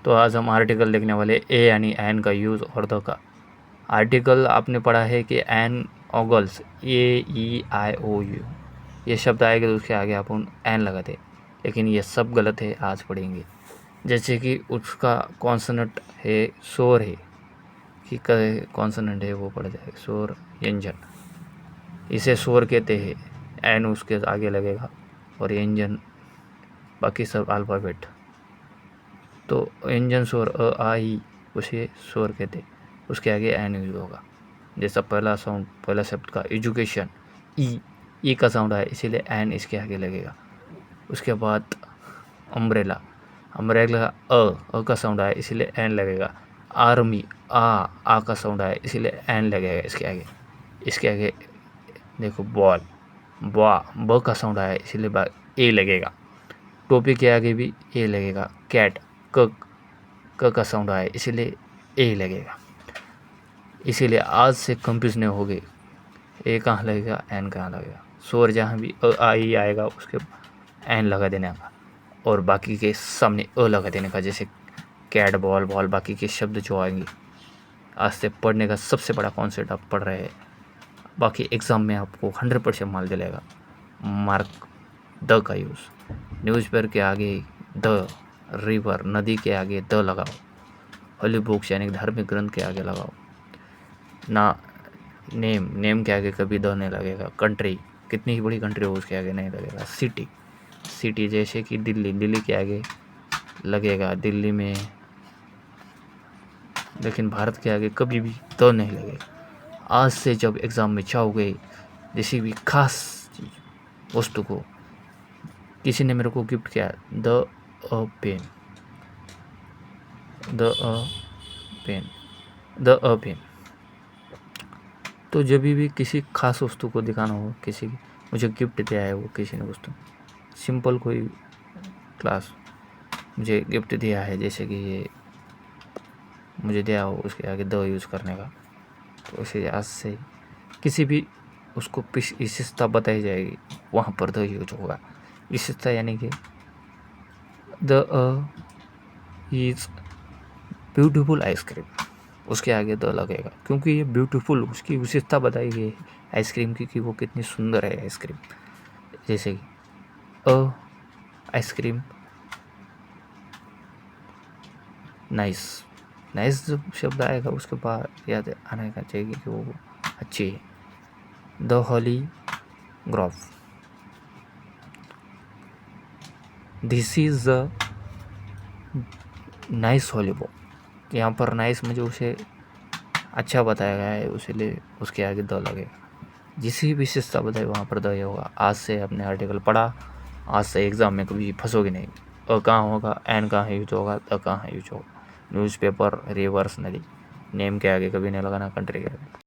तो आज हम आर्टिकल देखने वाले ए यानी एन का यूज़ और द का। आर्टिकल आपने पढ़ा है कि एन ऑगल्स AEIOU ये शब्द आएगा तो उसके आगे आप एन लगाते, लेकिन ये सब गलत है। आज पढ़ेंगे जैसे कि उसका कॉन्सोनेंट है शोर है कि कॉन्सोनेंट है वो पढ़ जाएगा शोर व्यंजन, इसे शोर कहते हैं। एन उसके आगे लगेगा और व्यंजन बाकी सब अल्फ़ाबेट। तो व्यंजन स्वर अ आ ई उसे स्वर कहते, उसके आगे एन यूज होगा। जैसा पहला साउंड पहला शब्द का एजुकेशन ई का साउंड है इसीलिए एन इसके आगे लगेगा। उसके बाद अम्ब्रेला अम्ब्रेला अ का साउंड है इसीलिए एन लगेगा। आर्मी आ का साउंड है इसीलिए एन लगेगा इसके आगे देखो बॉल ब का साउंड है इसीलिए ए लगेगा। टोपी के आगे भी ए लगेगा। कैट क का साउंड आए इसीलिए ए लगेगा। इसीलिए आज से कंफ्यूज नहीं होगे ए कहाँ लगेगा एन कहाँ लगेगा। शोर जहाँ भी अ आ ई आएगा उसके एन लगा देने का और बाकी के सामने अ लगा देने का। जैसे कैट बॉल बॉल बाकी के शब्द जो आएंगे आज से पढ़ने का सबसे बड़ा कॉन्सेप्ट आप पढ़ रहे हैं। बाकी एग्ज़ाम में आपको 100% मार्क दिलेगा। मार्क द का यूज़ न्यूज़पेपर के आगे द, रिवर नदी के आगे द लगाओ, होली बुक्स यानी धार्मिक ग्रंथ के आगे लगाओ ना। नेम के आगे कभी द नहीं लगेगा। कंट्री कितनी ही बड़ी कंट्री हो उसके आगे नहीं लगेगा। सिटी जैसे कि दिल्ली के आगे लगेगा दिल्ली में, लेकिन भारत के आगे कभी भी द नहीं लगेगा। आज से जब एग्ज़ाम में चाहोगे किसी भी खास वस्तु को, किसी ने मेरे को गिफ्ट किया द पेन, तो जब भी किसी खास वस्तु को दिखाना हो, किसी मुझे गिफ्ट दिया है वो किसी ने वस्तु, सिंपल कोई क्लास मुझे गिफ्ट दिया है जैसे कि ये मुझे दिया हो उसके आगे द यूज़ करने का, तो इसे आज से किसी भी उसको विशेषता बताई जाएगी वहाँ पर द यूज होगा। विशेषता यानी कि द इज़ ब्यूटीफुल आइसक्रीम उसके आगे द लगेगा क्योंकि ये ब्यूटीफुल उसकी विशेषता बताई गई है आइसक्रीम की कि वो कितनी सुंदर है आइसक्रीम। जैसे कि आइसक्रीम नाइस जब शब्द आएगा उसके बाद याद आने का चाहिए कि वो अच्छी है। The Holi Grove this is the nice volleyball. यहाँ पर नाइस मुझे उसे अच्छा बताया गया है उसलिए उसके आगे द लगेगा। जिस भी विशेषता बताई वहाँ पर द होगा। आज से अपने आर्टिकल पढ़ा, आज से एग्ज़ाम में कभी फंसोगे नहीं। अ कहाँ होगा एन कहाँ यूज होगा द कहाँ यूज होगा। न्यूज़पेपर रिवर्स नदी नेम के आगे कभी नहीं लगाना, कंट्री के आगे।